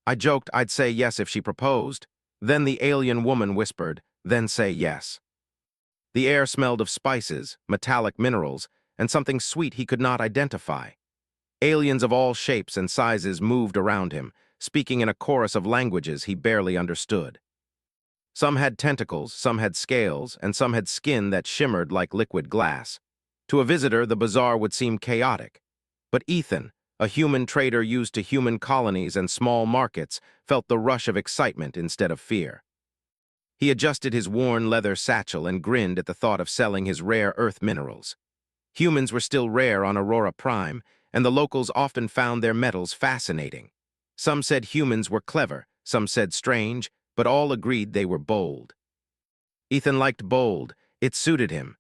I joked I'd say yes if she proposed. Then the alien woman whispered, then say yes. The air smelled of spices, metallic minerals, and something sweet he could not identify. Aliens of all shapes and sizes moved around him, speaking in a chorus of languages he barely understood. Some had tentacles, some had scales, and some had skin that shimmered like liquid glass. To a visitor, the bazaar would seem chaotic. But Ethan, a human trader used to human colonies and small markets, felt the rush of excitement instead of fear. He adjusted his worn leather satchel and grinned at the thought of selling his rare earth minerals. Humans were still rare on Aurora Prime, and the locals often found their metals fascinating. Some said humans were clever, some said strange, but all agreed they were bold. Ethan liked bold. It suited him.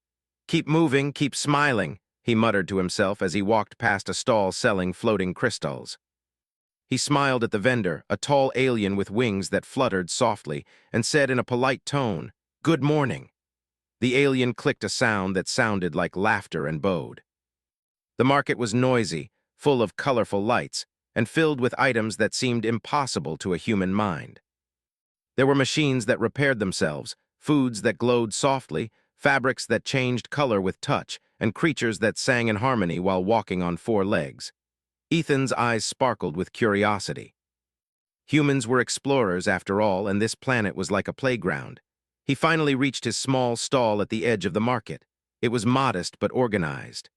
Keep moving, keep smiling, he muttered to himself as he walked past a stall selling floating crystals. He smiled at the vendor, a tall alien with wings that fluttered softly, and said in a polite tone, "Good morning." The alien clicked a sound that sounded like laughter and bowed. The market was noisy, full of colorful lights, and filled with items that seemed impossible to a human mind. There were machines that repaired themselves, foods that glowed softly, fabrics that changed color with touch, and creatures that sang in harmony while walking on four legs. Ethan's eyes sparkled with curiosity. Humans were explorers after all, and this planet was like a playground. He finally reached his small stall at the edge of the market. It was modest but organized.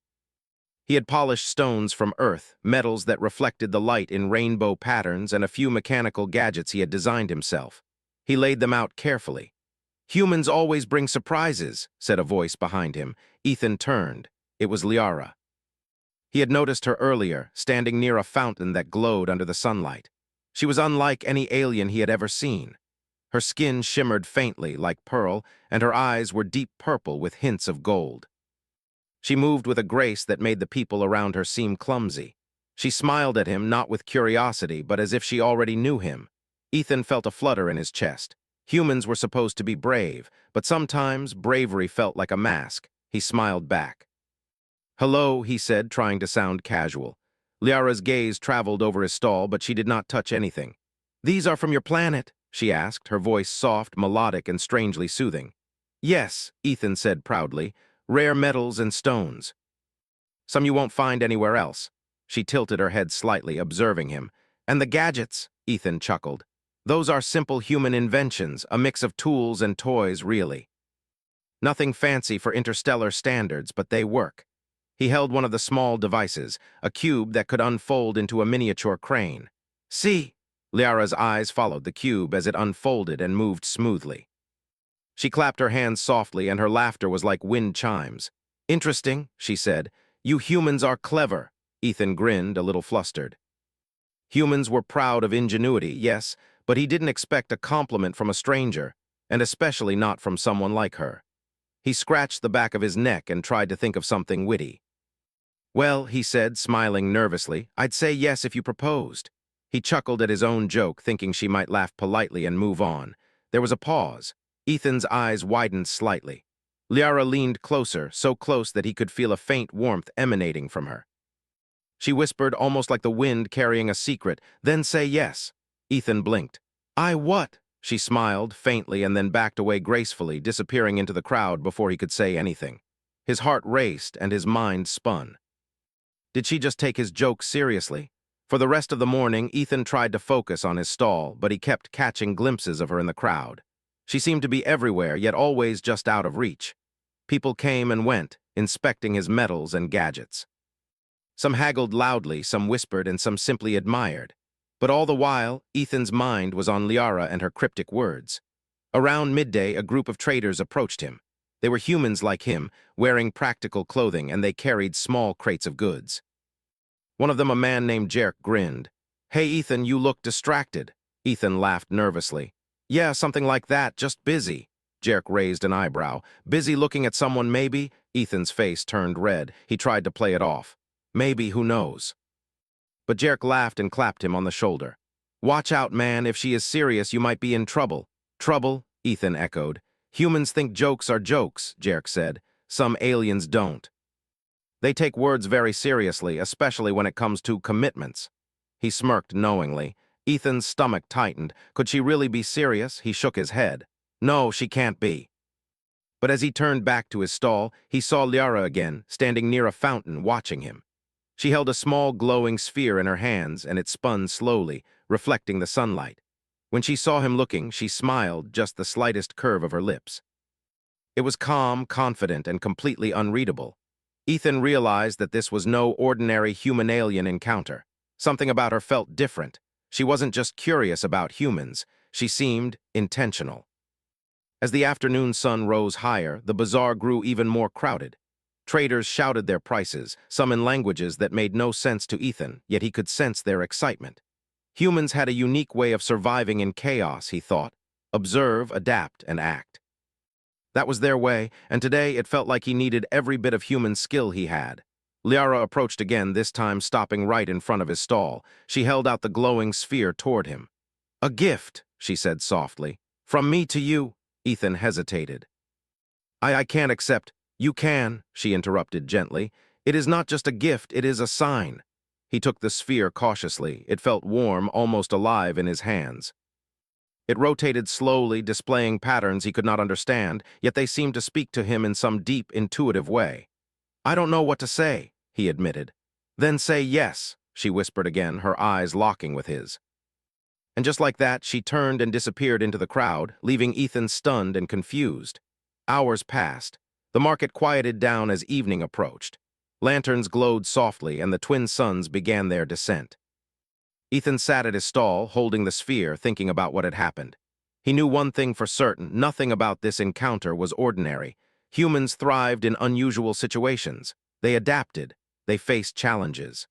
He had polished stones from Earth, metals that reflected the light in rainbow patterns, and a few mechanical gadgets he had designed himself. He laid them out carefully. "Humans always bring surprises," said a voice behind him. Ethan turned. It was Liara. He had noticed her earlier, standing near a fountain that glowed under the sunlight. She was unlike any alien he had ever seen. Her skin shimmered faintly, like pearl, and her eyes were deep purple with hints of gold. She moved with a grace that made the people around her seem clumsy. She smiled at him, not with curiosity, but as if she already knew him. Ethan felt a flutter in his chest. Humans were supposed to be brave, but sometimes bravery felt like a mask. He smiled back. "Hello," he said, trying to sound casual. Liara's gaze traveled over his stall, but she did not touch anything. "These are from your planet?" she asked, her voice soft, melodic, and strangely soothing. "Yes," Ethan said proudly, "rare metals and stones. Some you won't find anywhere else." She tilted her head slightly, observing him. "And the gadgets," Ethan chuckled. "Those are simple human inventions, a mix of tools and toys, really. Nothing fancy for interstellar standards, but they work." He held one of the small devices, a cube that could unfold into a miniature crane. "See!" Liara's eyes followed the cube as it unfolded and moved smoothly. She clapped her hands softly, and her laughter was like wind chimes. "Interesting," she said. "You humans are clever." Ethan grinned, a little flustered. Humans were proud of ingenuity, yes, but he didn't expect a compliment from a stranger, and especially not from someone like her. He scratched the back of his neck and tried to think of something witty. "Well," he said, smiling nervously, "I'd say yes if you proposed." He chuckled at his own joke, thinking she might laugh politely and move on. There was a pause. Ethan's eyes widened slightly. Liara leaned closer, so close that he could feel a faint warmth emanating from her. She whispered, almost like the wind carrying a secret, "Then say yes." Ethan blinked. "I what?" She smiled, faintly, and then backed away gracefully, disappearing into the crowd before he could say anything. His heart raced and his mind spun. Did she just take his joke seriously? For the rest of the morning, Ethan tried to focus on his stall, but he kept catching glimpses of her in the crowd. She seemed to be everywhere, yet always just out of reach. People came and went, inspecting his metals and gadgets. Some haggled loudly, some whispered, and some simply admired. But all the while, Ethan's mind was on Liara and her cryptic words. Around midday, a group of traders approached him. They were humans like him, wearing practical clothing, and they carried small crates of goods. One of them, a man named Jerk, grinned. "Hey, Ethan, you look distracted." Ethan laughed nervously. "Yeah, something like that, just busy." Jerk raised an eyebrow. "Busy looking at someone, maybe?" Ethan's face turned red. He tried to play it off. "Maybe, who knows?" But Jerk laughed and clapped him on the shoulder. "Watch out, man. If she is serious, you might be in trouble." "Trouble?" Ethan echoed. "Humans think jokes are jokes," Jerk said. "Some aliens don't. They take words very seriously, especially when it comes to commitments." He smirked knowingly. Ethan's stomach tightened. Could she really be serious? He shook his head. No, she can't be. But as he turned back to his stall, he saw Liara again, standing near a fountain, watching him. She held a small glowing sphere in her hands, and it spun slowly, reflecting the sunlight. When she saw him looking, she smiled, just the slightest curve of her lips. It was calm, confident, and completely unreadable. Ethan realized that this was no ordinary human-alien encounter. Something about her felt different. She wasn't just curious about humans. She seemed intentional. As the afternoon sun rose higher, the bazaar grew even more crowded. Traders shouted their prices, some in languages that made no sense to Ethan, yet he could sense their excitement. Humans had a unique way of surviving in chaos, he thought. Observe, adapt, and act. That was their way, and today it felt like he needed every bit of human skill he had. Liara approached again, this time stopping right in front of his stall. She held out the glowing sphere toward him. "A gift," she said softly. "From me to you." Ethan hesitated. I can't accept." "You can," she interrupted gently. "It is not just a gift, it is a sign." He took the sphere cautiously. It felt warm, almost alive in his hands. It rotated slowly, displaying patterns he could not understand, yet they seemed to speak to him in some deep, intuitive way. "I don't know what to say," he admitted. "Then say yes," she whispered again, her eyes locking with his. And just like that, she turned and disappeared into the crowd, leaving Ethan stunned and confused. Hours passed. The market quieted down as evening approached. Lanterns glowed softly, and the twin suns began their descent. Ethan sat at his stall, holding the sphere, thinking about what had happened. He knew one thing for certain: nothing about this encounter was ordinary. Humans thrived in unusual situations. They adapted. They faced challenges.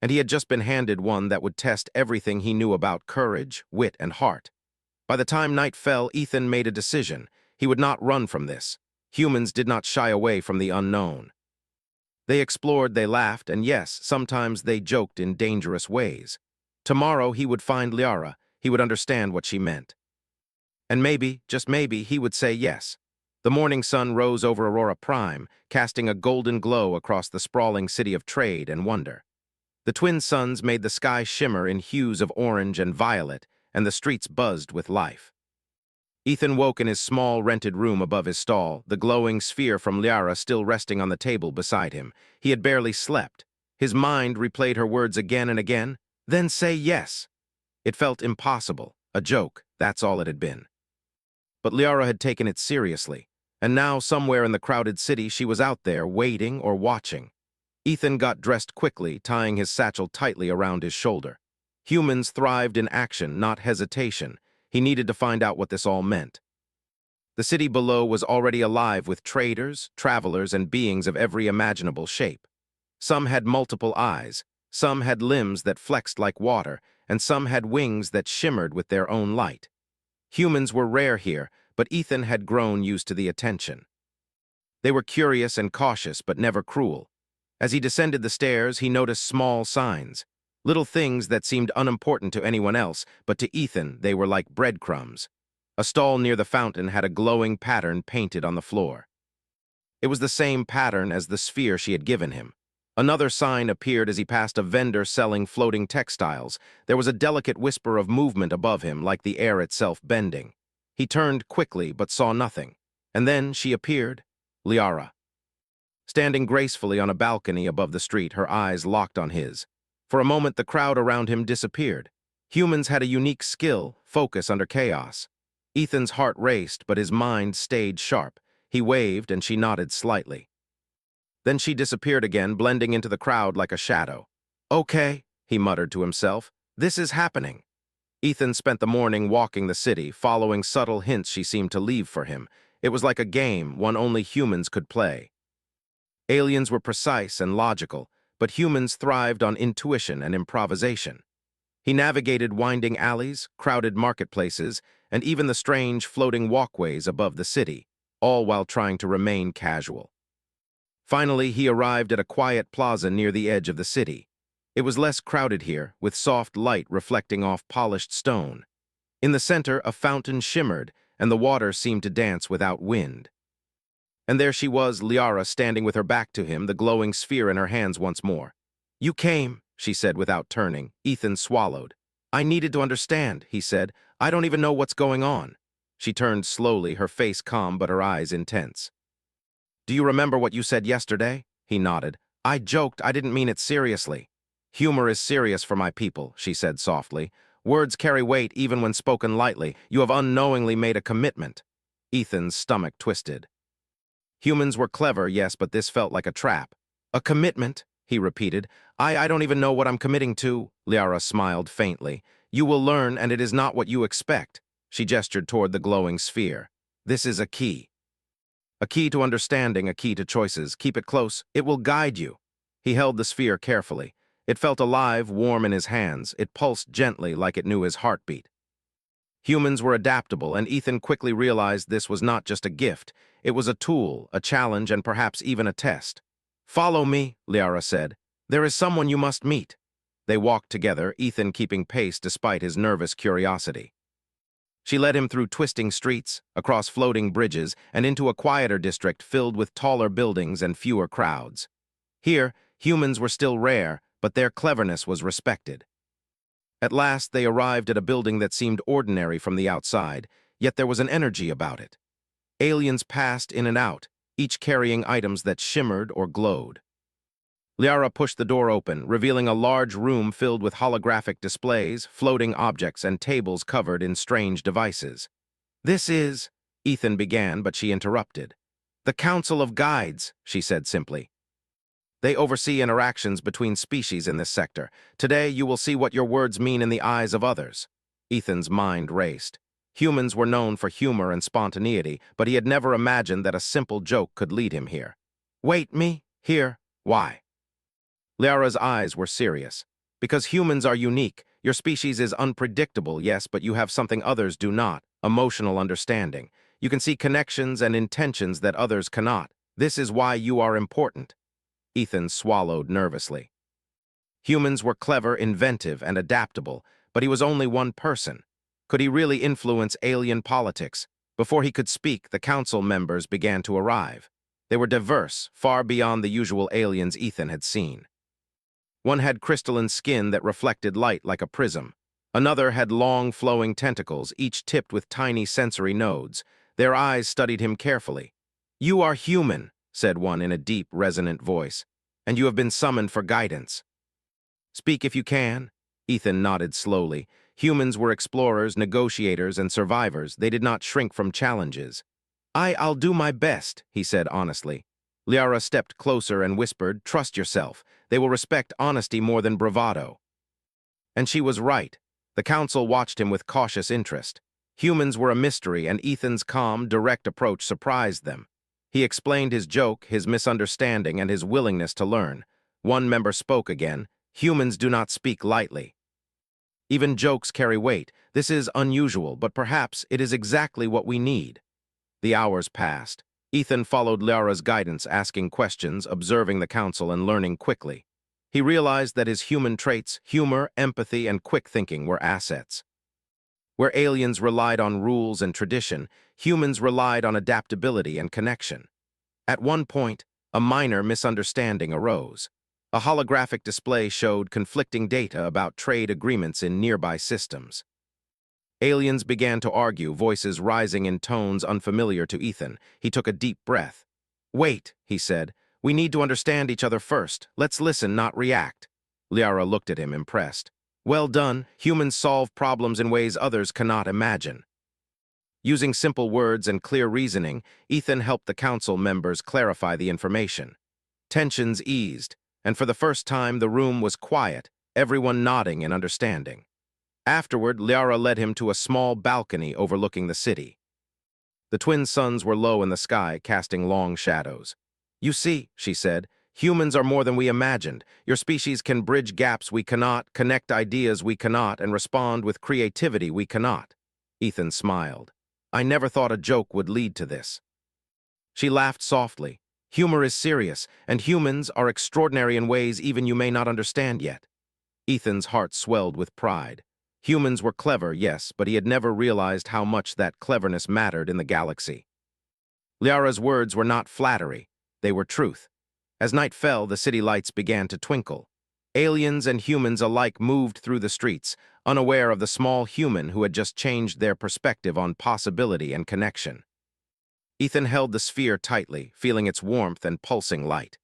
And he had just been handed one that would test everything he knew about courage, wit, and heart. By the time night fell, Ethan made a decision. He would not run from this. Humans did not shy away from the unknown. They explored, they laughed, and yes, sometimes they joked in dangerous ways. Tomorrow he would find Liara. He would understand what she meant. And maybe, just maybe, he would say yes. The morning sun rose over Aurora Prime, casting a golden glow across the sprawling city of trade and wonder. The twin suns made the sky shimmer in hues of orange and violet, and the streets buzzed with life. Ethan woke in his small, rented room above his stall, the glowing sphere from Liara still resting on the table beside him. He had barely slept. His mind replayed her words again and again. "Then say yes." It felt impossible, a joke, that's all it had been. But Liara had taken it seriously, and now somewhere in the crowded city she was out there, waiting or watching. Ethan got dressed quickly, tying his satchel tightly around his shoulder. Humans thrived in action, not hesitation. He needed to find out what this all meant. The city below was already alive with traders, travelers, and beings of every imaginable shape. Some had multiple eyes, some had limbs that flexed like water, and some had wings that shimmered with their own light. Humans were rare here, but Ethan had grown used to the attention. They were curious and cautious, but never cruel. As he descended the stairs, he noticed small signs. Little things that seemed unimportant to anyone else, but to Ethan they were like breadcrumbs. A stall near the fountain had a glowing pattern painted on the floor. It was the same pattern as the sphere she had given him. Another sign appeared as he passed a vendor selling floating textiles. There was a delicate whisper of movement above him, like the air itself bending. He turned quickly, but saw nothing. And then she appeared, Liara. Standing gracefully on a balcony above the street, her eyes locked on his. For a moment, the crowd around him disappeared. Humans had a unique skill, focus under chaos. Ethan's heart raced, but his mind stayed sharp. He waved, and she nodded slightly. Then she disappeared again, blending into the crowd like a shadow. "Okay," he muttered to himself. "This is happening." Ethan spent the morning walking the city, following subtle hints she seemed to leave for him. It was like a game, one only humans could play. Aliens were precise and logical, but humans thrived on intuition and improvisation. He navigated winding alleys, crowded marketplaces, and even the strange floating walkways above the city, all while trying to remain casual. Finally, he arrived at a quiet plaza near the edge of the city. It was less crowded here, with soft light reflecting off polished stone. In the center, a fountain shimmered, and the water seemed to dance without wind. And there she was, Liara, standing with her back to him, the glowing sphere in her hands once more. "You came," she said without turning. Ethan swallowed. I needed to understand, he said. I don't even know what's going on. She turned slowly, her face calm but her eyes intense. Do you remember what you said yesterday? He nodded. I joked, I didn't mean it seriously. Humor is serious for my people, she said softly. Words carry weight even when spoken lightly. You have unknowingly made a commitment. Ethan's stomach twisted. Humans were clever, yes, but this felt like a trap. A commitment, he repeated. I don't even know what I'm committing to. Liara smiled faintly. You will learn, and it is not what you expect. She gestured toward the glowing sphere. This is a key. A key to understanding, a key to choices. Keep it close. It will guide you. He held the sphere carefully. It felt alive, warm in his hands. It pulsed gently like it knew his heartbeat. Humans were adaptable, and Ethan quickly realized this was not just a gift. It was a tool, a challenge, and perhaps even a test. Follow me, Liara said. There is someone you must meet. They walked together, Ethan keeping pace despite his nervous curiosity. She led him through twisting streets, across floating bridges, and into a quieter district filled with taller buildings and fewer crowds. Here, humans were still rare, but their cleverness was respected. At last, they arrived at a building that seemed ordinary from the outside, yet there was an energy about it. Aliens passed in and out, each carrying items that shimmered or glowed. Liara pushed the door open, revealing a large room filled with holographic displays, floating objects, and tables covered in strange devices. This is, Ethan began, but she interrupted. The Council of Guides, she said simply. They oversee interactions between species in this sector. Today, you will see what your words mean in the eyes of others. Ethan's mind raced. Humans were known for humor and spontaneity, but he had never imagined that a simple joke could lead him here. Wait, me? Here? Why? Liara's eyes were serious. Because humans are unique. Your species is unpredictable, yes, but you have something others do not, emotional understanding. You can see connections and intentions that others cannot. This is why you are important. Ethan swallowed nervously. Humans were clever, inventive, and adaptable, but he was only one person. Could he really influence alien politics? Before he could speak, the council members began to arrive. They were diverse, far beyond the usual aliens Ethan had seen. One had crystalline skin that reflected light like a prism. Another had long, flowing tentacles, each tipped with tiny sensory nodes. Their eyes studied him carefully. You are human, said one in a deep, resonant voice, and you have been summoned for guidance. Speak if you can. Ethan nodded slowly. Humans were explorers, negotiators, and survivors. They did not shrink from challenges. I'll do my best, he said honestly. Liara stepped closer and whispered, trust yourself. They will respect honesty more than bravado. And she was right. The council watched him with cautious interest. Humans were a mystery, and Ethan's calm, direct approach surprised them. He explained his joke, his misunderstanding, and his willingness to learn. One member spoke again. Humans do not speak lightly. Even jokes carry weight. This is unusual, but perhaps it is exactly what we need. The hours passed. Ethan followed Liara's guidance, asking questions, observing the council, and learning quickly. He realized that his human traits, humor, empathy, and quick thinking were assets. Where aliens relied on rules and tradition, humans relied on adaptability and connection. At one point, a minor misunderstanding arose. A holographic display showed conflicting data about trade agreements in nearby systems. Aliens began to argue, voices rising in tones unfamiliar to Ethan. He took a deep breath. Wait, he said. We need to understand each other first. Let's listen, not react. Liara looked at him, impressed. Well done. Humans solve problems in ways others cannot imagine. Using simple words and clear reasoning, Ethan helped the council members clarify the information. Tensions eased, and for the first time the room was quiet, everyone nodding in understanding. Afterward, Liara led him to a small balcony overlooking the city. The twin suns were low in the sky, casting long shadows. You see, she said, humans are more than we imagined. Your species can bridge gaps we cannot, connect ideas we cannot, and respond with creativity we cannot. Ethan smiled. I never thought a joke would lead to this. She laughed softly. Humor is serious, and humans are extraordinary in ways even you may not understand yet. Ethan's heart swelled with pride. Humans were clever, yes, but he had never realized how much that cleverness mattered in the galaxy. Liara's words were not flattery. They were truth. As night fell, the city lights began to twinkle. Aliens and humans alike moved through the streets, unaware of the small human who had just changed their perspective on possibility and connection. Ethan held the sphere tightly, feeling its warmth and pulsing light.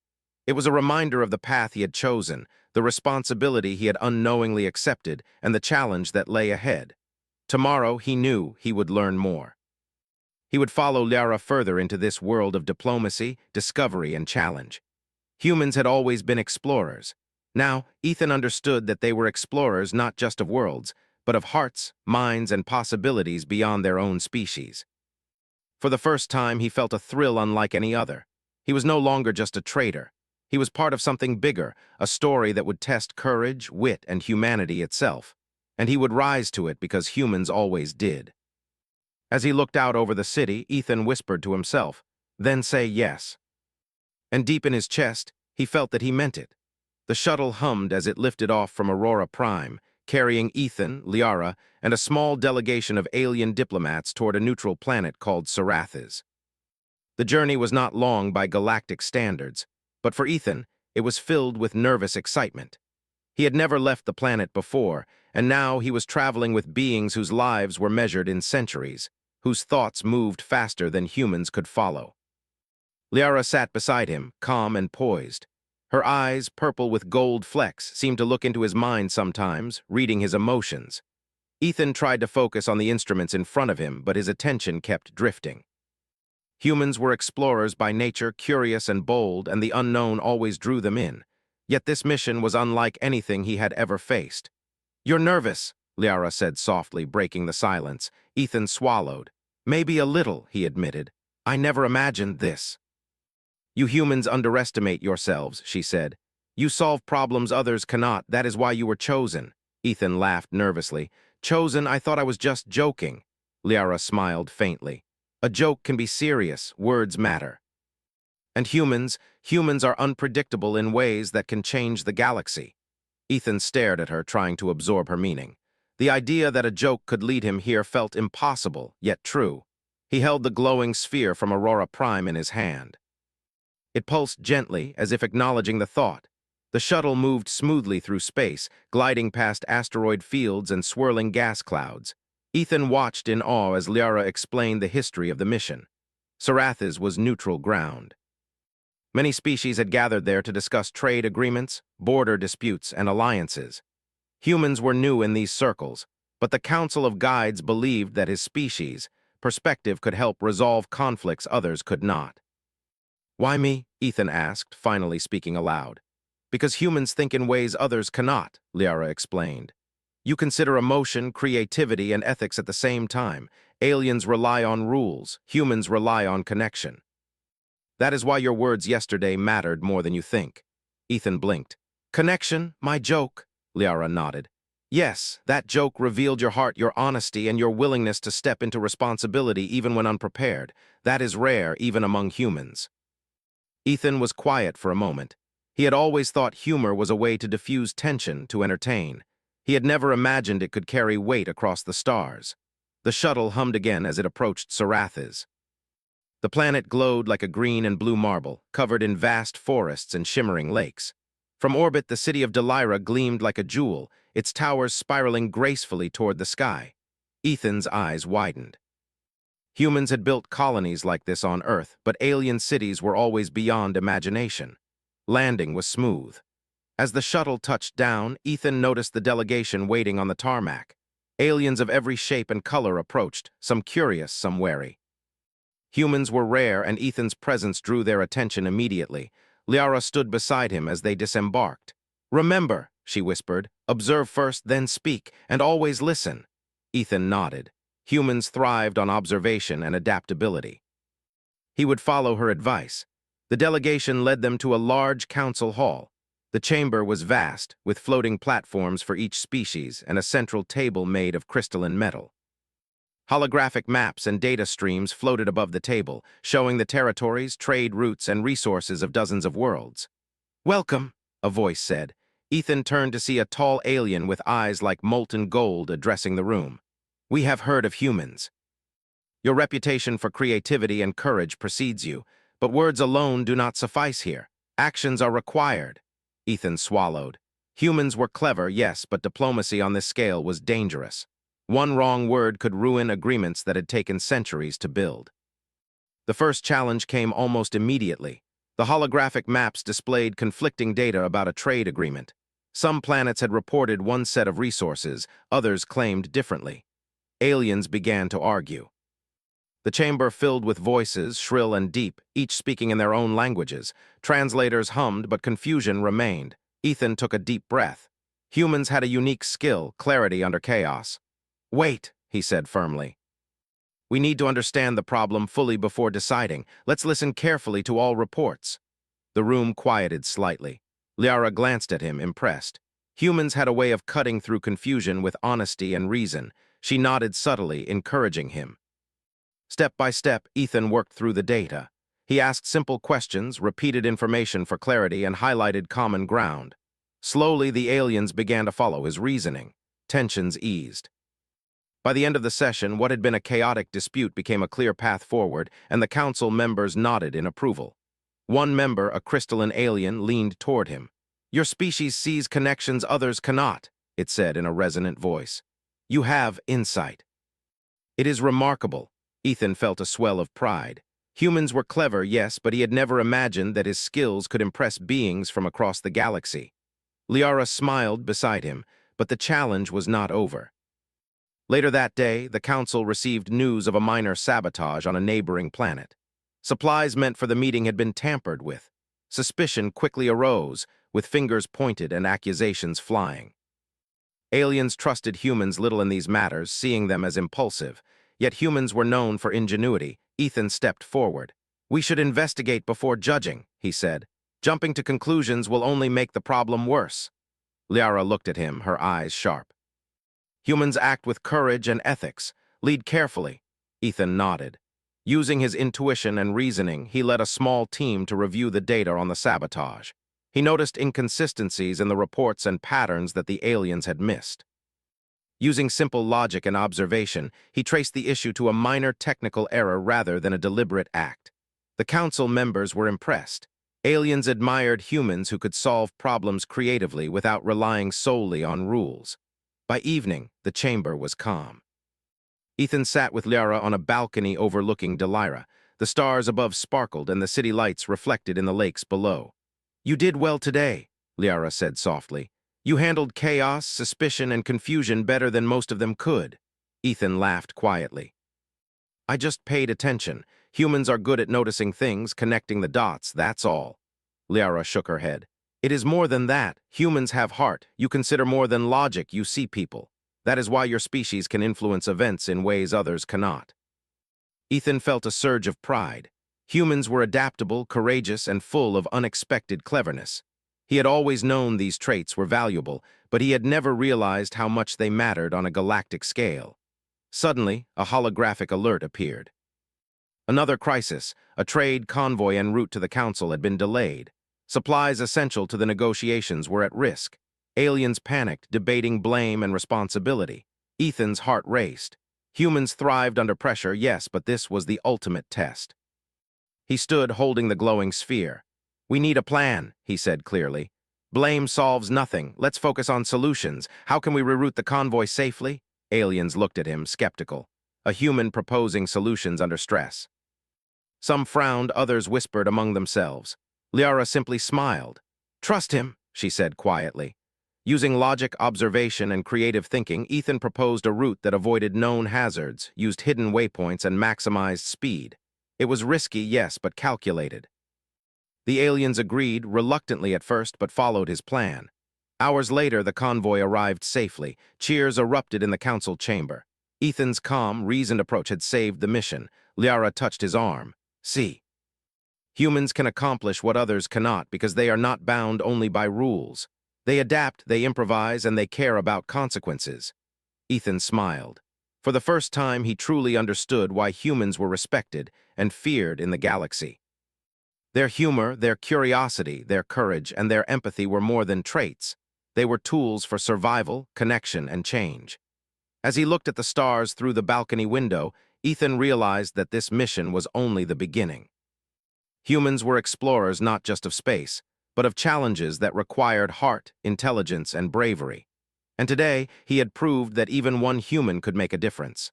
It was a reminder of the path he had chosen, the responsibility he had unknowingly accepted, and the challenge that lay ahead. Tomorrow, he knew he would learn more. He would follow Liara further into this world of diplomacy, discovery, and challenge. Humans had always been explorers. Now, Ethan understood that they were explorers not just of worlds, but of hearts, minds, and possibilities beyond their own species. For the first time, he felt a thrill unlike any other. He was no longer just a trader. He was part of something bigger, a story that would test courage, wit, and humanity itself. And he would rise to it because humans always did. As he looked out over the city, Ethan whispered to himself, "Then say yes." And deep in his chest, he felt that he meant it. The shuttle hummed as it lifted off from Aurora Prime, carrying Ethan, Liara, and a small delegation of alien diplomats toward a neutral planet called Sarathis. The journey was not long by galactic standards, but for Ethan, it was filled with nervous excitement. He had never left the planet before, and now he was traveling with beings whose lives were measured in centuries, whose thoughts moved faster than humans could follow. Liara sat beside him, calm and poised. Her eyes, purple with gold flecks, seemed to look into his mind sometimes, reading his emotions. Ethan tried to focus on the instruments in front of him, but his attention kept drifting. Humans were explorers by nature, curious and bold, and the unknown always drew them in. Yet this mission was unlike anything he had ever faced. "You're nervous," Liara said softly, breaking the silence. Ethan swallowed. "Maybe a little," he admitted. "I never imagined this." "You humans underestimate yourselves," she said. "You solve problems others cannot. That is why you were chosen." Ethan laughed nervously. "Chosen? I thought I was just joking." Liara smiled faintly. "A joke can be serious. Words matter. And humans are unpredictable in ways that can change the galaxy." Ethan stared at her, trying to absorb her meaning. The idea that a joke could lead him here felt impossible, yet true. He held the glowing sphere from Aurora Prime in his hand. It pulsed gently, as if acknowledging the thought. The shuttle moved smoothly through space, gliding past asteroid fields and swirling gas clouds. Ethan watched in awe as Liara explained the history of the mission. Sarathis was neutral ground. Many species had gathered there to discuss trade agreements, border disputes, and alliances. Humans were new in these circles, but the Council of Guides believed that his species' perspective could help resolve conflicts others could not. "Why me?" Ethan asked, finally speaking aloud. "Because humans think in ways others cannot," Liara explained. "You consider emotion, creativity, and ethics at the same time. Aliens rely on rules, humans rely on connection. That is why your words yesterday mattered more than you think." Ethan blinked. "Connection? My joke?" Liara nodded. "Yes, that joke revealed your heart, your honesty, and your willingness to step into responsibility even when unprepared. That is rare, even among humans." Ethan was quiet for a moment. He had always thought humor was a way to diffuse tension, to entertain. He had never imagined it could carry weight across the stars. The shuttle hummed again as it approached Sarathis. The planet glowed like a green and blue marble, covered in vast forests and shimmering lakes. From orbit, the city of Delira gleamed like a jewel, its towers spiraling gracefully toward the sky. Ethan's eyes widened. Humans had built colonies like this on Earth, but alien cities were always beyond imagination. Landing was smooth. As the shuttle touched down, Ethan noticed the delegation waiting on the tarmac. Aliens of every shape and color approached, some curious, some wary. Humans were rare, and Ethan's presence drew their attention immediately. Liara stood beside him as they disembarked. "Remember," she whispered, "observe first, then speak, and always listen." Ethan nodded. Humans thrived on observation and adaptability. He would follow her advice. The delegation led them to a large council hall. The chamber was vast, with floating platforms for each species and a central table made of crystalline metal. Holographic maps and data streams floated above the table, showing the territories, trade routes, and resources of dozens of worlds. "Welcome," a voice said. Ethan turned to see a tall alien with eyes like molten gold addressing the room. "We have heard of humans. Your reputation for creativity and courage precedes you, but words alone do not suffice here. Actions are required." Ethan swallowed. Humans were clever, yes, but diplomacy on this scale was dangerous. One wrong word could ruin agreements that had taken centuries to build. The first challenge came almost immediately. The holographic maps displayed conflicting data about a trade agreement. Some planets had reported one set of resources, others claimed differently. Aliens began to argue. The chamber filled with voices, shrill and deep, each speaking in their own languages. Translators hummed, but confusion remained. Ethan took a deep breath. Humans had a unique skill, clarity under chaos. "Wait," he said firmly. "We need to understand the problem fully before deciding. Let's listen carefully to all reports." The room quieted slightly. Liara glanced at him, impressed. Humans had a way of cutting through confusion with honesty and reason. She nodded subtly, encouraging him. Step by step, Ethan worked through the data. He asked simple questions, repeated information for clarity, and highlighted common ground. Slowly, the aliens began to follow his reasoning. Tensions eased. By the end of the session, what had been a chaotic dispute became a clear path forward, and the council members nodded in approval. One member, a crystalline alien, leaned toward him. "Your species sees connections others cannot," it said in a resonant voice. "You have insight." "It is remarkable." Ethan felt a swell of pride. Humans were clever, yes, but he had never imagined that his skills could impress beings from across the galaxy. Liara smiled beside him, but the challenge was not over. Later that day, the council received news of a minor sabotage on a neighboring planet. Supplies meant for the meeting had been tampered with. Suspicion quickly arose, with fingers pointed and accusations flying. Aliens trusted humans little in these matters, seeing them as impulsive. Yet humans were known for ingenuity. Ethan stepped forward. "We should investigate before judging," he said. "Jumping to conclusions will only make the problem worse." Liara looked at him, her eyes sharp. "Humans act with courage and ethics. Lead carefully." Ethan nodded. Using his intuition and reasoning, he led a small team to review the data on the sabotage. He noticed inconsistencies in the reports and patterns that the aliens had missed. Using simple logic and observation, he traced the issue to a minor technical error rather than a deliberate act. The council members were impressed. Aliens admired humans who could solve problems creatively without relying solely on rules. By evening, the chamber was calm. Ethan sat with Liara on a balcony overlooking Delira. The stars above sparkled and the city lights reflected in the lakes below. "You did well today," Liara said softly. "You handled chaos, suspicion, and confusion better than most of them could." Ethan laughed quietly. "I just paid attention. Humans are good at noticing things, connecting the dots, that's all." Liara shook her head. "It is more than that. Humans have heart. You consider more than logic, you see people. That is why your species can influence events in ways others cannot." Ethan felt a surge of pride. Humans were adaptable, courageous, and full of unexpected cleverness. He had always known these traits were valuable, but he had never realized how much they mattered on a galactic scale. Suddenly, a holographic alert appeared. Another crisis, a trade convoy en route to the council had been delayed. Supplies essential to the negotiations were at risk. Aliens panicked, debating blame and responsibility. Ethan's heart raced. Humans thrived under pressure, yes, but this was the ultimate test. He stood holding the glowing sphere. "We need a plan," he said clearly. "Blame solves nothing. Let's focus on solutions. How can we reroute the convoy safely?" Aliens looked at him, skeptical. A human proposing solutions under stress. Some frowned, others whispered among themselves. Liara simply smiled. "Trust him," she said quietly. Using logic, observation, and creative thinking, Ethan proposed a route that avoided known hazards, used hidden waypoints, and maximized speed. It was risky, yes, but calculated. The aliens agreed, reluctantly at first, but followed his plan. Hours later, the convoy arrived safely. Cheers erupted in the council chamber. Ethan's calm, reasoned approach had saved the mission. Liara touched his arm. "See. Humans can accomplish what others cannot because they are not bound only by rules. They adapt, they improvise, and they care about consequences." Ethan smiled. For the first time, he truly understood why humans were respected and feared in the galaxy. Their humor, their curiosity, their courage, and their empathy were more than traits. They were tools for survival, connection, and change. As he looked at the stars through the balcony window, Ethan realized that this mission was only the beginning. Humans were explorers not just of space, but of challenges that required heart, intelligence, and bravery. And today, he had proved that even one human could make a difference.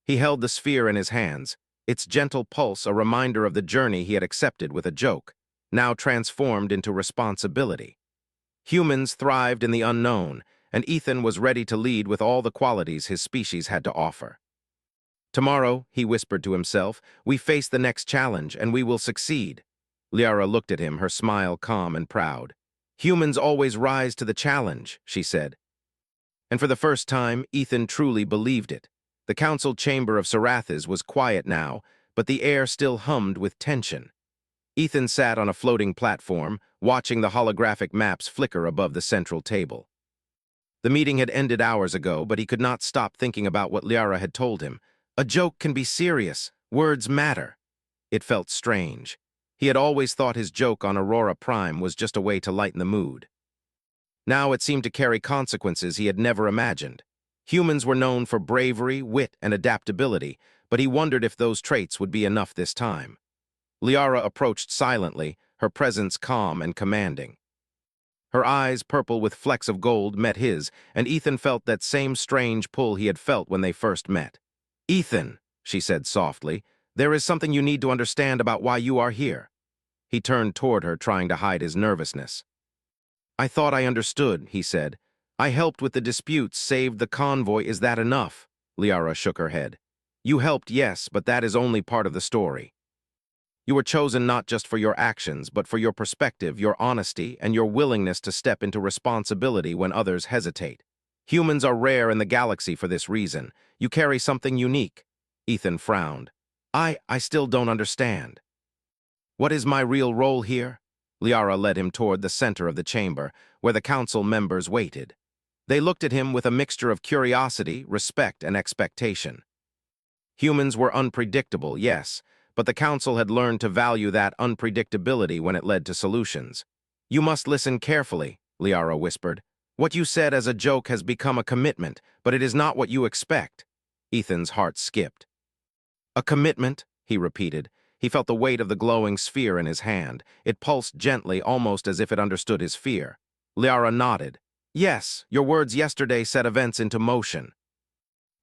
He held the sphere in his hands, its gentle pulse a reminder of the journey he had accepted with a joke, now transformed into responsibility. Humans thrived in the unknown, and Ethan was ready to lead with all the qualities his species had to offer. Tomorrow, he whispered to himself, we face the next challenge, and we will succeed. Liara looked at him, her smile calm and proud. Humans always rise to the challenge, she said. And for the first time, Ethan truly believed it. The council chamber of Sarathis was quiet now, but the air still hummed with tension. Ethan sat on a floating platform, watching the holographic maps flicker above the central table. The meeting had ended hours ago, but he could not stop thinking about what Liara had told him. A joke can be serious. Words matter. It felt strange. He had always thought his joke on Aurora Prime was just a way to lighten the mood. Now it seemed to carry consequences he had never imagined. Humans were known for bravery, wit, and adaptability, but he wondered if those traits would be enough this time. Liara approached silently, her presence calm and commanding. Her eyes, purple with flecks of gold, met his, and Ethan felt that same strange pull he had felt when they first met. Ethan, she said softly, there is something you need to understand about why you are here. He turned toward her, trying to hide his nervousness. I thought I understood, he said. I helped with the disputes, saved the convoy. Is that enough? Liara shook her head. You helped, yes, but that is only part of the story. You were chosen not just for your actions, but for your perspective, your honesty, and your willingness to step into responsibility when others hesitate. Humans are rare in the galaxy for this reason. You carry something unique. Ethan frowned. I still don't understand. What is my real role here? Liara led him toward the center of the chamber, where the council members waited. They looked at him with a mixture of curiosity, respect, and expectation. Humans were unpredictable, yes, but the council had learned to value that unpredictability when it led to solutions. You must listen carefully, Liara whispered. What you said as a joke has become a commitment, but it is not what you expect. Ethan's heart skipped. A commitment, he repeated. He felt the weight of the glowing sphere in his hand. It pulsed gently, almost as if it understood his fear. Liara nodded. Yes, your words yesterday set events into motion.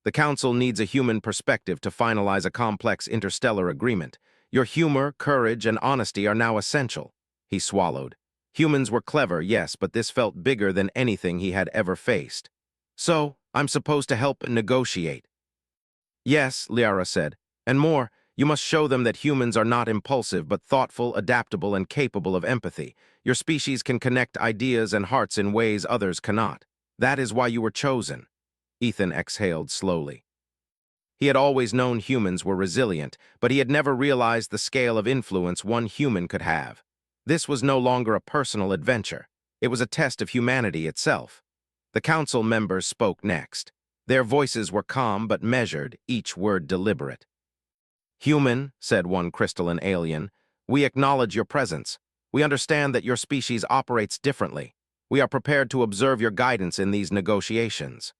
The Council needs a human perspective to finalize a complex interstellar agreement. Your humor, courage, and honesty are now essential. He swallowed. Humans were clever, yes, but this felt bigger than anything he had ever faced. So, I'm supposed to help negotiate. Yes, Liara said. And more, you must show them that humans are not impulsive, but thoughtful, adaptable, and capable of empathy. Your species can connect ideas and hearts in ways others cannot. That is why you were chosen. Ethan exhaled slowly. He had always known humans were resilient, but he had never realized the scale of influence one human could have. This was no longer a personal adventure. It was a test of humanity itself. The council members spoke next. Their voices were calm but measured, each word deliberate. Human, said one crystalline alien, we acknowledge your presence. We understand that your species operates differently. We are prepared to observe your guidance in these negotiations.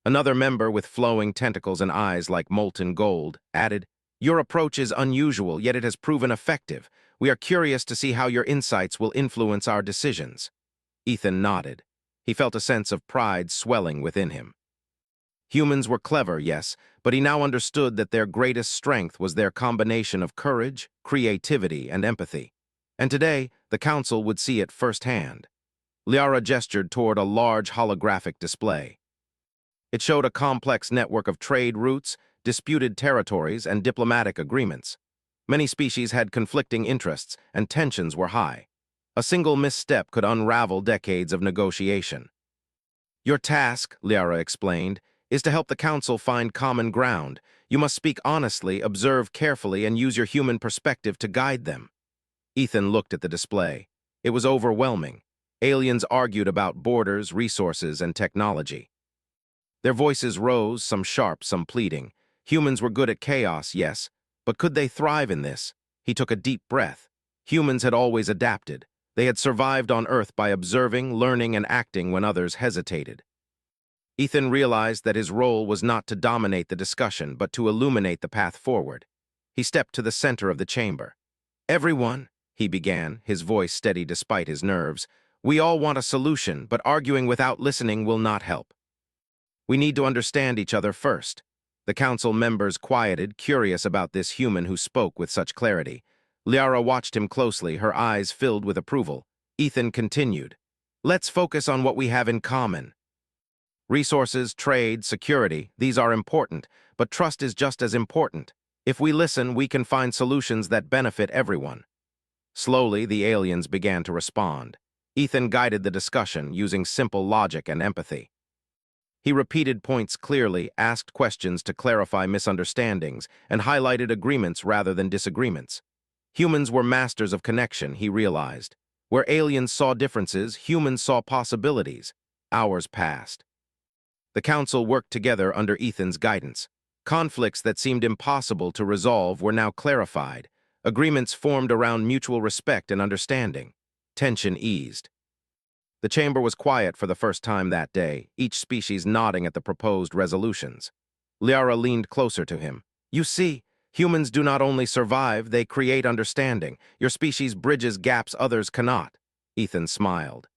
Another member with flowing tentacles and eyes like molten gold added, your approach is unusual, yet it has proven effective. We are curious to see how your insights will influence our decisions. Ethan nodded. He felt a sense of pride swelling within him. Humans were clever, yes, but he now understood that their greatest strength was their combination of courage, creativity, and empathy. And today, the council would see it firsthand. Liara gestured toward a large holographic display. It showed a complex network of trade routes, disputed territories, and diplomatic agreements. Many species had conflicting interests, and tensions were high. A single misstep could unravel decades of negotiation. Your task, Liara explained, is to help the Council find common ground. You must speak honestly, observe carefully, and use your human perspective to guide them. Ethan looked at the display. It was overwhelming. Aliens argued about borders, resources, and technology. Their voices rose, some sharp, some pleading. Humans were good at chaos, yes, but could they thrive in this? He took a deep breath. Humans had always adapted. They had survived on Earth by observing, learning, and acting when others hesitated. Ethan realized that his role was not to dominate the discussion, but to illuminate the path forward. He stepped to the center of the chamber. Everyone, he began, his voice steady despite his nerves. We all want a solution, but arguing without listening will not help. We need to understand each other first. The council members quieted, curious about this human who spoke with such clarity. Liara watched him closely, her eyes filled with approval. Ethan continued. Let's focus on what we have in common. Resources, trade, security, these are important, but trust is just as important. If we listen, we can find solutions that benefit everyone. Slowly, the aliens began to respond. Ethan guided the discussion using simple logic and empathy. He repeated points clearly, asked questions to clarify misunderstandings, and highlighted agreements rather than disagreements. Humans were masters of connection, he realized. Where aliens saw differences, humans saw possibilities. Hours passed. The council worked together under Ethan's guidance. Conflicts that seemed impossible to resolve were now clarified. Agreements formed around mutual respect and understanding. Tension eased. The chamber was quiet for the first time that day, each species nodding at the proposed resolutions. Liara leaned closer to him. You see, humans do not only survive, they create understanding. Your species bridges gaps others cannot. Ethan smiled.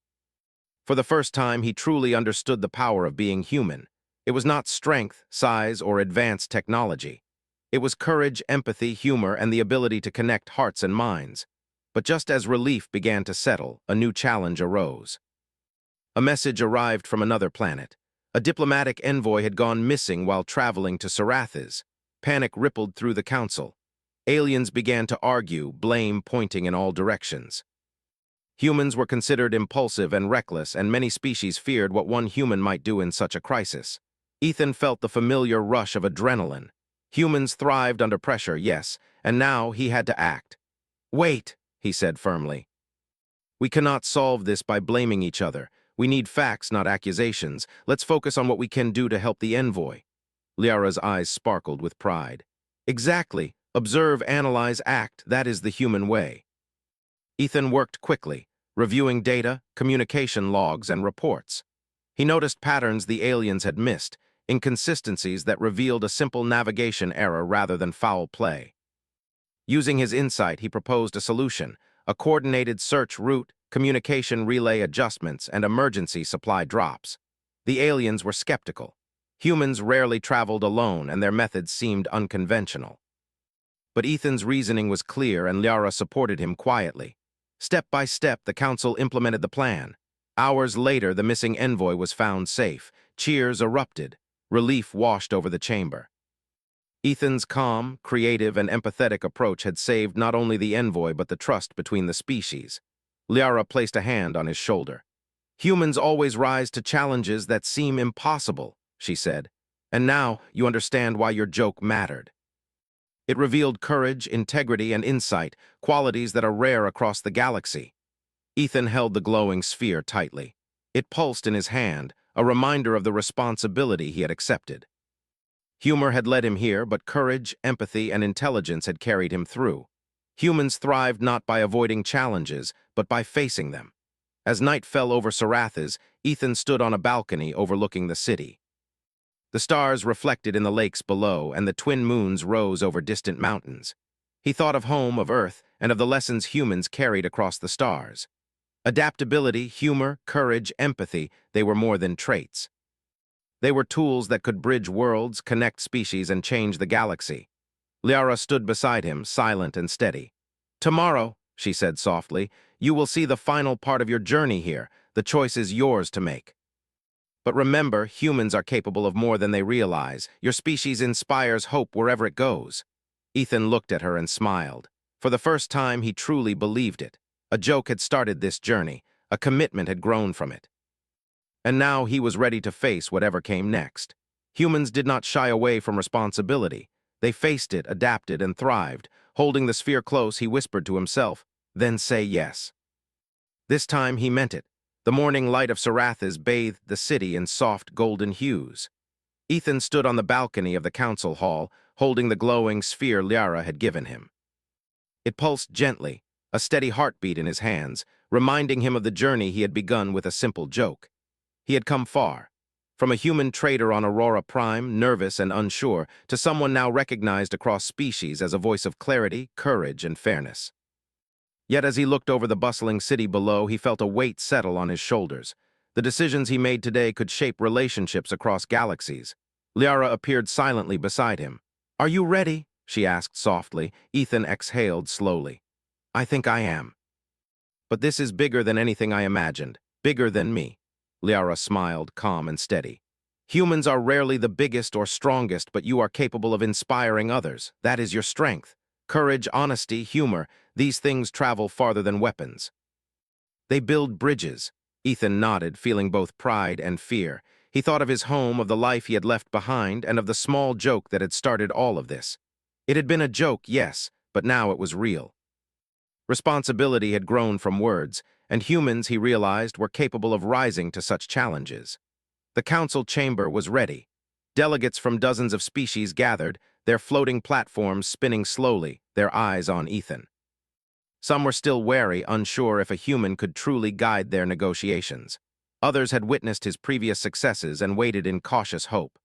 For the first time, he truly understood the power of being human. It was not strength, size, or advanced technology. It was courage, empathy, humor, and the ability to connect hearts and minds. But just as relief began to settle, a new challenge arose. A message arrived from another planet. A diplomatic envoy had gone missing while traveling to Sarathis. Panic rippled through the council. Aliens began to argue, blame pointing in all directions. Humans were considered impulsive and reckless, and many species feared what one human might do in such a crisis. Ethan felt the familiar rush of adrenaline. Humans thrived under pressure, yes, and now he had to act. Wait, he said firmly. We cannot solve this by blaming each other. We need facts, not accusations. Let's focus on what we can do to help the envoy. Liara's eyes sparkled with pride. Exactly. Observe, analyze, act. That is the human way. Ethan worked quickly, reviewing data, communication logs, and reports. He noticed patterns the aliens had missed, inconsistencies that revealed a simple navigation error rather than foul play. Using his insight, he proposed a solution: a coordinated search route, communication relay adjustments, and emergency supply drops. The aliens were skeptical. Humans rarely traveled alone, and their methods seemed unconventional. But Ethan's reasoning was clear, and Liara supported him quietly. Step by step, the council implemented the plan. Hours later, the missing envoy was found safe. Cheers erupted. Relief washed over the chamber. Ethan's calm, creative, and empathetic approach had saved not only the envoy but the trust between the species. Liara placed a hand on his shoulder. Humans always rise to challenges that seem impossible, she said. And now you understand why your joke mattered. It revealed courage, integrity, and insight, qualities that are rare across the galaxy. Ethan held the glowing sphere tightly. It pulsed in his hand, a reminder of the responsibility he had accepted. Humor had led him here, but courage, empathy, and intelligence had carried him through. Humans thrived not by avoiding challenges, but by facing them. As night fell over Sarathis, Ethan stood on a balcony overlooking the city. The stars reflected in the lakes below, and the twin moons rose over distant mountains. He thought of home, of Earth, and of the lessons humans carried across the stars. Adaptability, humor, courage, empathy, they were more than traits. They were tools that could bridge worlds, connect species, and change the galaxy. Liara stood beside him, silent and steady. Tomorrow, she said softly, you will see the final part of your journey here. The choice is yours to make. But remember, humans are capable of more than they realize. Your species inspires hope wherever it goes. Ethan looked at her and smiled. For the first time, he truly believed it. A joke had started this journey. A commitment had grown from it. And now he was ready to face whatever came next. Humans did not shy away from responsibility. They faced it, adapted, and thrived. Holding the sphere close, he whispered to himself, "Then say yes." This time he meant it. The morning light of Sarathis bathed the city in soft golden hues. Ethan stood on the balcony of the council hall, holding the glowing sphere Liara had given him. It pulsed gently, a steady heartbeat in his hands, reminding him of the journey he had begun with a simple joke. He had come far, from a human trader on Aurora Prime, nervous and unsure, to someone now recognized across species as a voice of clarity, courage, and fairness. Yet as he looked over the bustling city below, he felt a weight settle on his shoulders. The decisions he made today could shape relationships across galaxies. Liara appeared silently beside him. "Are you ready?" she asked softly. Ethan exhaled slowly. "I think I am. But this is bigger than anything I imagined, bigger than me." Liara smiled, calm and steady. "Humans are rarely the biggest or strongest, but you are capable of inspiring others. That is your strength. Courage, honesty, humor, these things travel farther than weapons. They build bridges." Ethan nodded, feeling both pride and fear. He thought of his home, of the life he had left behind, and of the small joke that had started all of this. It had been a joke, yes, but now it was real. Responsibility had grown from words, and humans, he realized, were capable of rising to such challenges. The council chamber was ready. Delegates from dozens of species gathered, their floating platforms spinning slowly, their eyes on Ethan. Some were still wary, unsure if a human could truly guide their negotiations. Others had witnessed his previous successes and waited in cautious hope.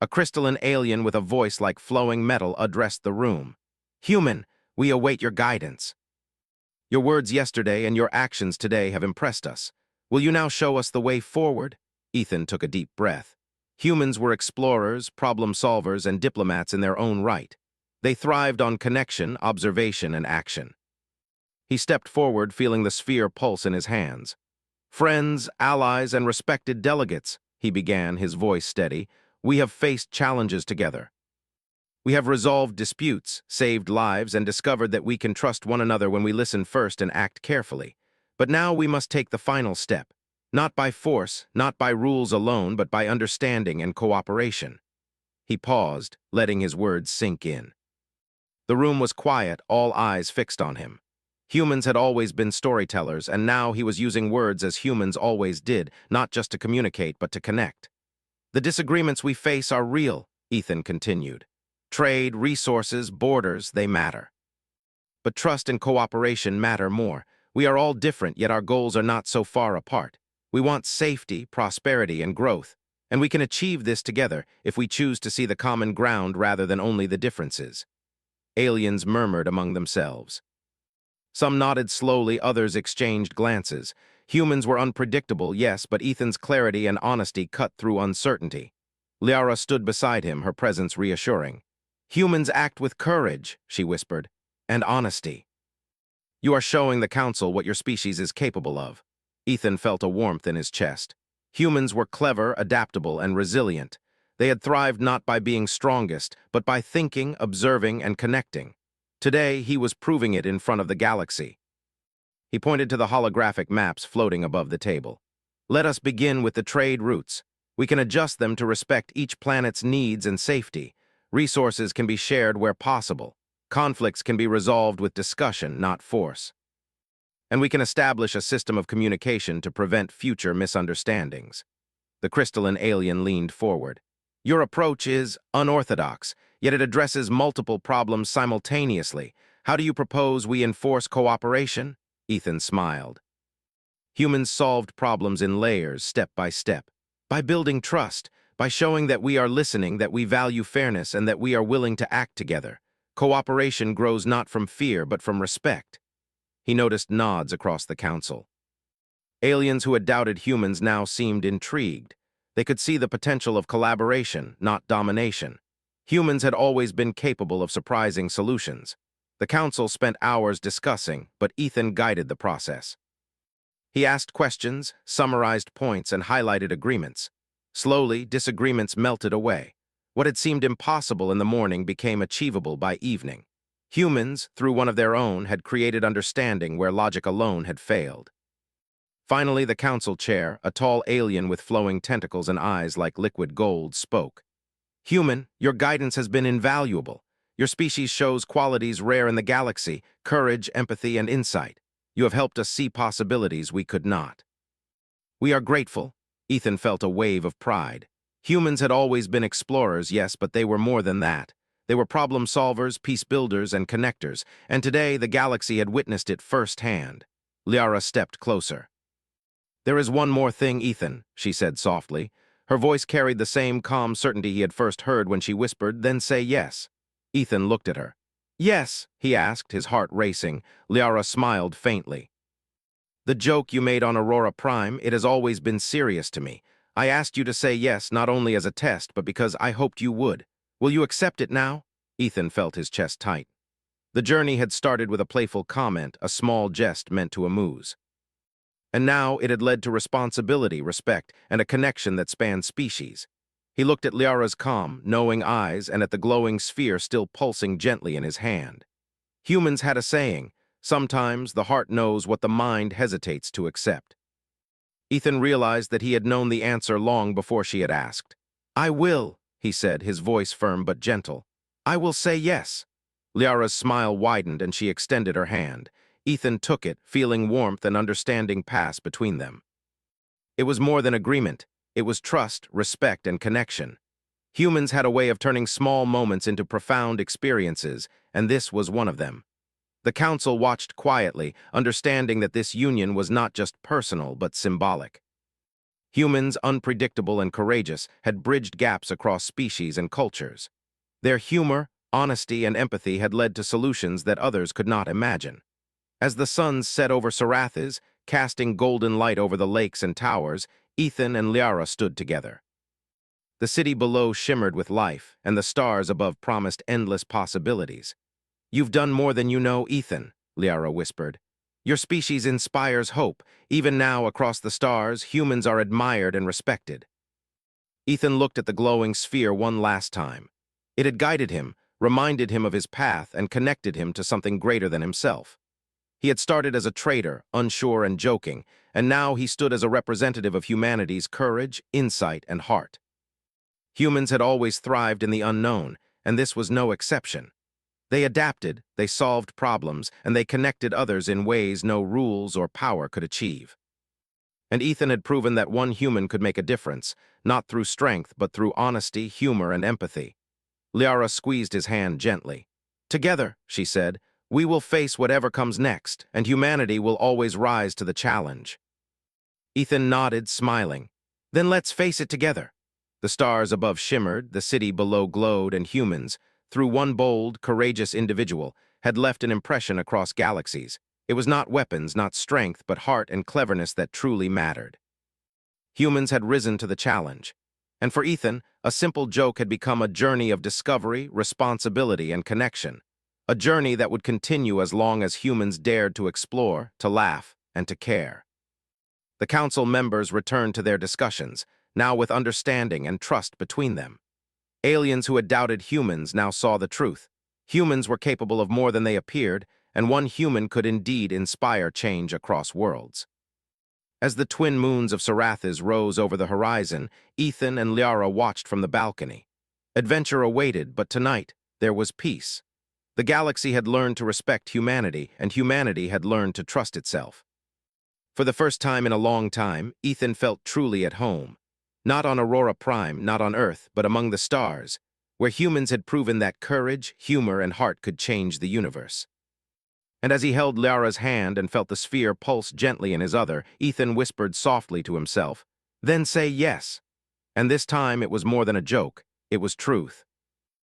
A crystalline alien with a voice like flowing metal addressed the room. "Human, we await your guidance. Your words yesterday and your actions today have impressed us. Will you now show us the way forward?" Ethan took a deep breath. Humans were explorers, problem solvers, and diplomats in their own right. They thrived on connection, observation, and action. He stepped forward, feeling the sphere pulse in his hands. "Friends, allies, and respected delegates," he began, his voice steady, "we have faced challenges together. We have resolved disputes, saved lives, and discovered that we can trust one another when we listen first and act carefully. But now we must take the final step, not by force, not by rules alone, but by understanding and cooperation." He paused, letting his words sink in. The room was quiet, all eyes fixed on him. Humans had always been storytellers, and now he was using words as humans always did, not just to communicate, but to connect. "The disagreements we face are real," Ethan continued. "Trade, resources, borders, they matter. But trust and cooperation matter more. We are all different, yet our goals are not so far apart. We want safety, prosperity, and growth, and we can achieve this together if we choose to see the common ground rather than only the differences." Aliens murmured among themselves. Some nodded slowly, others exchanged glances. Humans were unpredictable, yes, but Ethan's clarity and honesty cut through uncertainty. Liara stood beside him, her presence reassuring. "Humans act with courage," she whispered, "and honesty. You are showing the council what your species is capable of." Ethan felt a warmth in his chest. Humans were clever, adaptable, and resilient. They had thrived not by being strongest, but by thinking, observing, and connecting. Today, he was proving it in front of the galaxy. He pointed to the holographic maps floating above the table. "Let us begin with the trade routes. We can adjust them to respect each planet's needs and safety. Resources can be shared where possible. Conflicts can be resolved with discussion, not force. And we can establish a system of communication to prevent future misunderstandings." The crystalline alien leaned forward. "Your approach is unorthodox, yet it addresses multiple problems simultaneously. How do you propose we enforce cooperation?" Ethan smiled. "Humans solved problems in layers, step by step. By building trust, by showing that we are listening, that we value fairness, and that we are willing to act together. Cooperation grows not from fear, but from respect." He noticed nods across the council. Aliens who had doubted humans now seemed intrigued. They could see the potential of collaboration, not domination. Humans had always been capable of surprising solutions. The council spent hours discussing, but Ethan guided the process. He asked questions, summarized points, and highlighted agreements. Slowly, disagreements melted away. What had seemed impossible in the morning became achievable by evening. Humans, through one of their own, had created understanding where logic alone had failed. Finally, the council chair, a tall alien with flowing tentacles and eyes like liquid gold, spoke. "Human, your guidance has been invaluable. Your species shows qualities rare in the galaxy: courage, empathy, and insight. You have helped us see possibilities we could not." "We are grateful." Ethan felt a wave of pride. Humans had always been explorers, yes, but they were more than that. They were problem solvers, peace builders, and connectors, and today the galaxy had witnessed it firsthand. Liara stepped closer. "There is one more thing, Ethan," she said softly. Her voice carried the same calm certainty he had first heard when she whispered, "Then say yes." Ethan looked at her. Yes, he asked, his heart racing. Liara smiled faintly. The joke you made on Aurora Prime, it has always been serious to me. I asked you to say yes not only as a test, but because I hoped you would. Will you accept it now? Ethan felt his chest tight. The journey had started with a playful comment, a small jest meant to amuse. And now it had led to responsibility, respect, and a connection that spanned species. He looked at Liara's calm, knowing eyes and at the glowing sphere still pulsing gently in his hand. Humans had a saying, sometimes the heart knows what the mind hesitates to accept. Ethan realized that he had known the answer long before she had asked. I will, he said, his voice firm but gentle. I will say yes. Liara's smile widened and she extended her hand. Ethan took it, feeling warmth and understanding pass between them. It was more than agreement. It was trust, respect, and connection. Humans had a way of turning small moments into profound experiences, and this was one of them. The council watched quietly, understanding that this union was not just personal but symbolic. Humans, unpredictable and courageous, had bridged gaps across species and cultures. Their humor, honesty, and empathy had led to solutions that others could not imagine. As the sun set over Sarathis, casting golden light over the lakes and towers, Ethan and Liara stood together. The city below shimmered with life, and the stars above promised endless possibilities. You've done more than you know, Ethan, Liara whispered. Your species inspires hope. Even now, across the stars, humans are admired and respected. Ethan looked at the glowing sphere one last time. It had guided him, reminded him of his path, and connected him to something greater than himself. He had started as a trader, unsure and joking, and now he stood as a representative of humanity's courage, insight, and heart. Humans had always thrived in the unknown, and this was no exception. They adapted, they solved problems, and they connected others in ways no rules or power could achieve. And Ethan had proven that one human could make a difference, not through strength, but through honesty, humor, and empathy. Liara squeezed his hand gently. Together, she said, we will face whatever comes next, and humanity will always rise to the challenge. Ethan nodded, smiling. Then let's face it together. The stars above shimmered, the city below glowed, and humans, through one bold, courageous individual, had left an impression across galaxies. It was not weapons, not strength, but heart and cleverness that truly mattered. Humans had risen to the challenge. And for Ethan, a simple joke had become a journey of discovery, responsibility, and connection. A journey that would continue as long as humans dared to explore, to laugh, and to care. The council members returned to their discussions, now with understanding and trust between them. Aliens who had doubted humans now saw the truth. Humans were capable of more than they appeared, and one human could indeed inspire change across worlds. As the twin moons of Sarathis rose over the horizon, Ethan and Liara watched from the balcony. Adventure awaited, but tonight there was peace. The galaxy had learned to respect humanity, and humanity had learned to trust itself. For the first time in a long time, Ethan felt truly at home. Not on Aurora Prime, not on Earth, but among the stars, where humans had proven that courage, humor, and heart could change the universe. And as he held Liara's hand and felt the sphere pulse gently in his other, Ethan whispered softly to himself, "Then say yes." And this time it was more than a joke, it was truth.